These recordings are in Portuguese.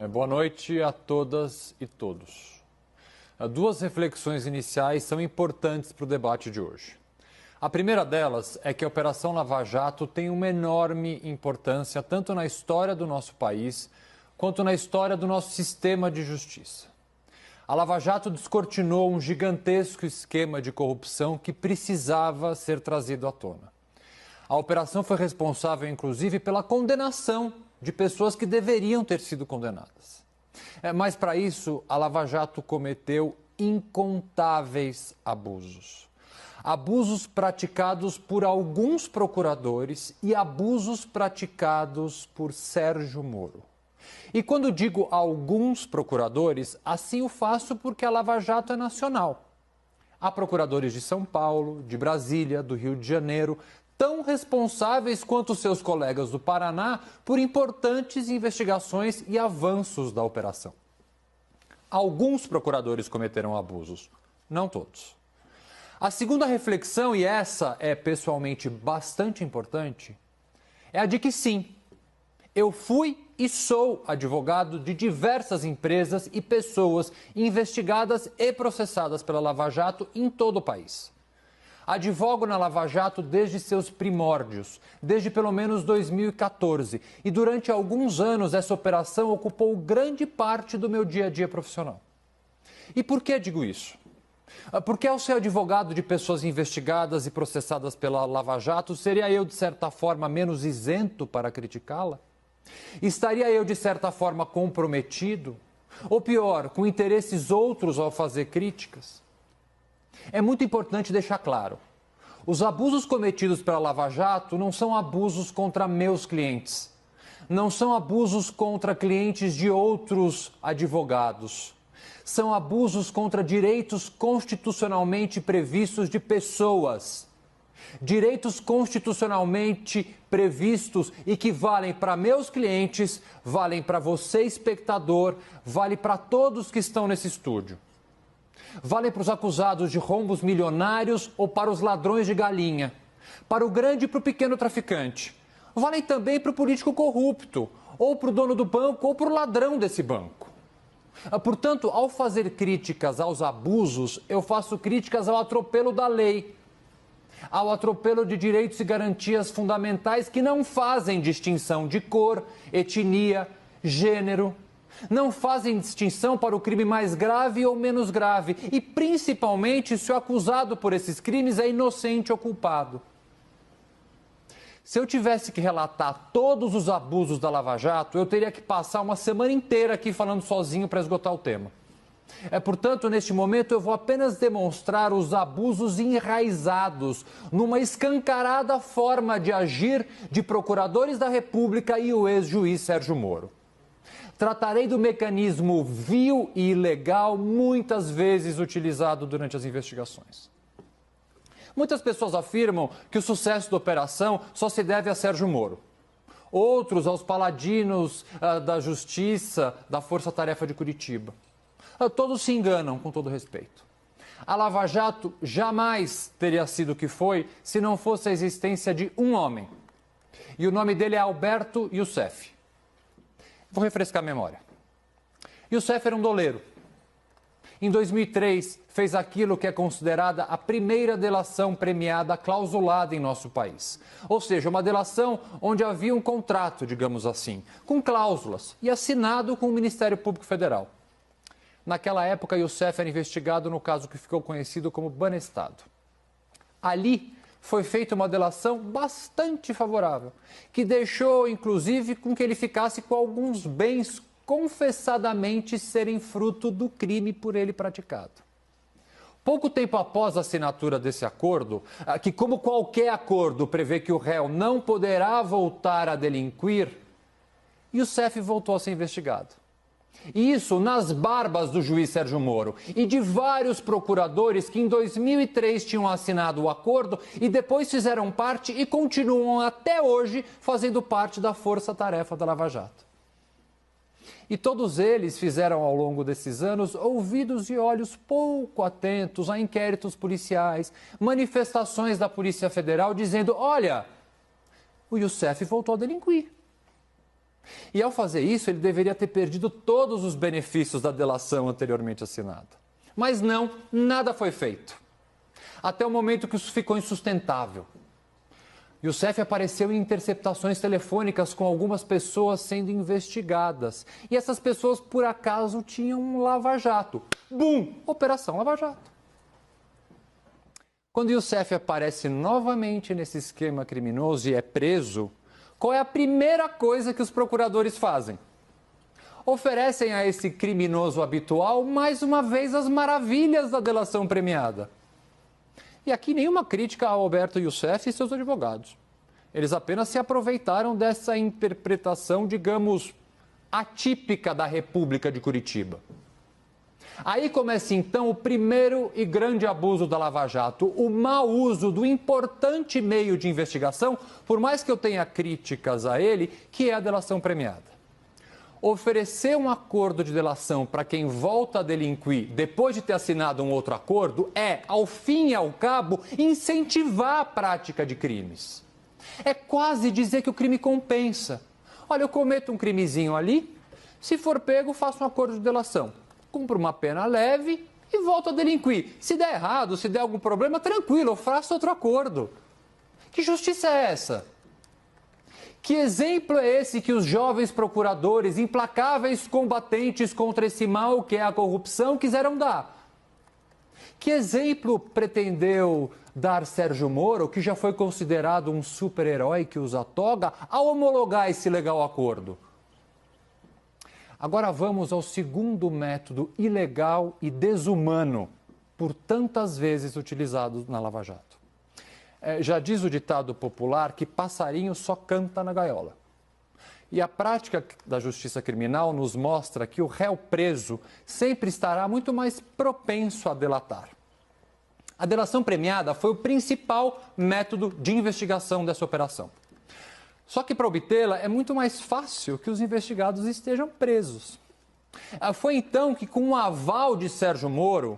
Boa noite a todas e todos. Duas reflexões iniciais são importantes para o debate de hoje. A primeira delas é que a Operação Lava Jato tem uma enorme importância tanto na história do nosso país quanto na história do nosso sistema de justiça. A Lava Jato descortinou um gigantesco esquema de corrupção que precisava ser trazido à tona. A operação foi responsável, inclusive, pela condenação de pessoas que deveriam ter sido condenadas. Mas, para isso, a Lava Jato cometeu incontáveis abusos. Abusos praticados por alguns procuradores e abusos praticados por Sérgio Moro. E quando digo alguns procuradores, assim o faço porque a Lava Jato é nacional. Há procuradores de São Paulo, de Brasília, do Rio de Janeiro, tão responsáveis quanto seus colegas do Paraná por importantes investigações e avanços da operação. Alguns procuradores cometeram abusos, não todos. A segunda reflexão, e essa é pessoalmente bastante importante, é a de que sim, eu fui e sou advogado de diversas empresas e pessoas investigadas e processadas pela Lava Jato em todo o país. Advogo na Lava Jato desde seus primórdios, desde pelo menos 2014, e durante alguns anos essa operação ocupou grande parte do meu dia a dia profissional. E por que digo isso? Porque ao ser advogado de pessoas investigadas e processadas pela Lava Jato, seria eu, de certa forma, menos isento para criticá-la? Estaria eu, de certa forma, comprometido? Ou pior, com interesses outros ao fazer críticas? É muito importante deixar claro, os abusos cometidos pela Lava Jato não são abusos contra meus clientes, não são abusos contra clientes de outros advogados, são abusos contra direitos constitucionalmente previstos de pessoas, direitos constitucionalmente previstos e que valem para meus clientes, valem para você, espectador, vale para todos que estão nesse estúdio. Valem para os acusados de rombos milionários ou para os ladrões de galinha, para o grande e para o pequeno traficante. Valem também para o político corrupto, ou para o dono do banco, ou para o ladrão desse banco. Portanto, ao fazer críticas aos abusos, eu faço críticas ao atropelo da lei, ao atropelo de direitos e garantias fundamentais que não fazem distinção de cor, etnia, gênero. Não fazem distinção para o crime mais grave ou menos grave e, principalmente, se o acusado por esses crimes é inocente ou culpado. Se eu tivesse que relatar todos os abusos da Lava Jato, eu teria que passar uma semana inteira aqui falando sozinho para esgotar o tema. Portanto, neste momento, eu vou apenas demonstrar os abusos enraizados numa escancarada forma de agir de procuradores da República e o ex-juiz Sérgio Moro. Tratarei do mecanismo vil e ilegal muitas vezes utilizado durante as investigações. Muitas pessoas afirmam que o sucesso da operação só se deve a Sérgio Moro. Outros aos paladinos da Justiça da Força Tarefa de Curitiba. Todos se enganam, com todo respeito. A Lava Jato jamais teria sido o que foi se não fosse a existência de um homem. E o nome dele é Alberto Youssef. Vou refrescar a memória. Youssef era um doleiro. Em 2003, fez aquilo que é considerada a primeira delação premiada clausulada em nosso país. Ou seja, uma delação onde havia um contrato, digamos assim, com cláusulas e assinado com o Ministério Público Federal. Naquela época, Youssef era investigado no caso que ficou conhecido como Banestado. Ali foi feita uma delação bastante favorável, que deixou, inclusive, com que ele ficasse com alguns bens confessadamente serem fruto do crime por ele praticado. Pouco tempo após a assinatura desse acordo, que como qualquer acordo prevê que o réu não poderá voltar a delinquir, Youssef voltou a ser investigado. E isso nas barbas do juiz Sérgio Moro e de vários procuradores que em 2003 tinham assinado o acordo e depois fizeram parte e continuam até hoje fazendo parte da força-tarefa da Lava Jato. E todos eles fizeram ao longo desses anos ouvidos e olhos pouco atentos a inquéritos policiais, manifestações da Polícia Federal dizendo: olha, o Youssef voltou a delinquir. E ao fazer isso, ele deveria ter perdido todos os benefícios da delação anteriormente assinada. Mas não, nada foi feito. Até o momento que isso ficou insustentável. Youssef apareceu em interceptações telefônicas com algumas pessoas sendo investigadas. E essas pessoas, por acaso, tinham um lava-jato. Bum! Operação Lava Jato. Quando Youssef aparece novamente nesse esquema criminoso e é preso, qual é a primeira coisa que os procuradores fazem? Oferecem a esse criminoso habitual, mais uma vez, as maravilhas da delação premiada. E aqui nenhuma crítica ao Alberto Youssef e seus advogados. Eles apenas se aproveitaram dessa interpretação, digamos, atípica da República de Curitiba. Aí começa então o primeiro e grande abuso da Lava Jato, o mau uso do importante meio de investigação, por mais que eu tenha críticas a ele, que é a delação premiada. Oferecer um acordo de delação para quem volta a delinquir depois de ter assinado um outro acordo é, ao fim e ao cabo, incentivar a prática de crimes. É quase dizer que o crime compensa. Olha, eu cometo um crimezinho ali, se for pego, faço um acordo de delação. Cumpro uma pena leve e volto a delinquir. Se der errado, se der algum problema, tranquilo, eu faço outro acordo. Que justiça é essa? Que exemplo é esse que os jovens procuradores, implacáveis combatentes contra esse mal que é a corrupção, quiseram dar? Que exemplo pretendeu dar Sérgio Moro, que já foi considerado um super-herói que usa toga, ao homologar esse legal acordo? Agora vamos ao segundo método ilegal e desumano, por tantas vezes utilizado na Lava Jato. Já diz o ditado popular que passarinho só canta na gaiola. E a prática da justiça criminal nos mostra que o réu preso sempre estará muito mais propenso a delatar. A delação premiada foi o principal método de investigação dessa operação. Só que para obtê-la é muito mais fácil que os investigados estejam presos. Foi então que, com o aval de Sérgio Moro,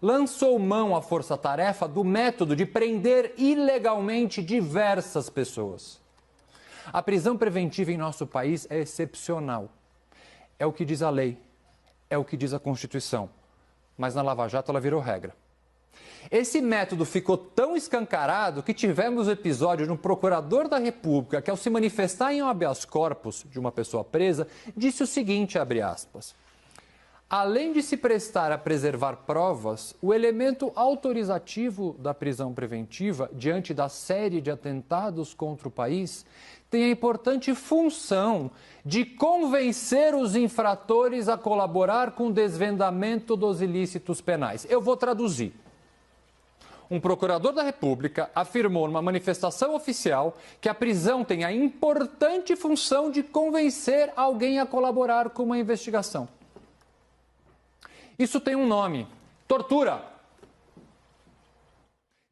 lançou mão à força-tarefa do método de prender ilegalmente diversas pessoas. A prisão preventiva em nosso país é excepcional. É o que diz a lei, é o que diz a Constituição. Mas na Lava Jato ela virou regra. Esse método ficou tão escancarado que tivemos o episódio de um procurador da República que, ao se manifestar em um habeas corpus de uma pessoa presa, disse o seguinte, abre aspas: além de se prestar a preservar provas, o elemento autorizativo da prisão preventiva, diante da série de atentados contra o país, tem a importante função de convencer os infratores a colaborar com o desvendamento dos ilícitos penais. Eu vou traduzir. Um procurador da República afirmou numa manifestação oficial que a prisão tem a importante função de convencer alguém a colaborar com uma investigação. Isso tem um nome: tortura.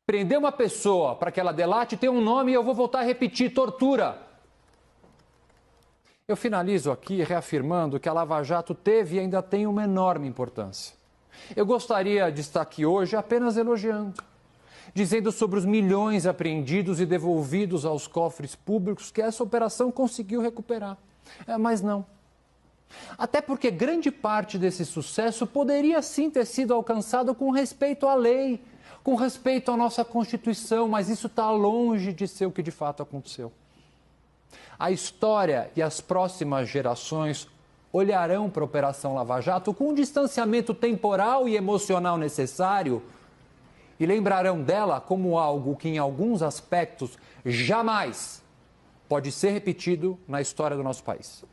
Prender uma pessoa para que ela delate tem um nome e eu vou voltar a repetir: tortura. Eu finalizo aqui reafirmando que a Lava Jato teve e ainda tem uma enorme importância. Eu gostaria de estar aqui hoje apenas elogiando, dizendo sobre os milhões apreendidos e devolvidos aos cofres públicos que essa operação conseguiu recuperar. Mas não. Até porque grande parte desse sucesso poderia sim ter sido alcançado com respeito à lei, com respeito à nossa Constituição, mas isso está longe de ser o que de fato aconteceu. A história e as próximas gerações olharão para a Operação Lava Jato com o distanciamento temporal e emocional necessário e lembrarão dela como algo que, em alguns aspectos, jamais pode ser repetido na história do nosso país.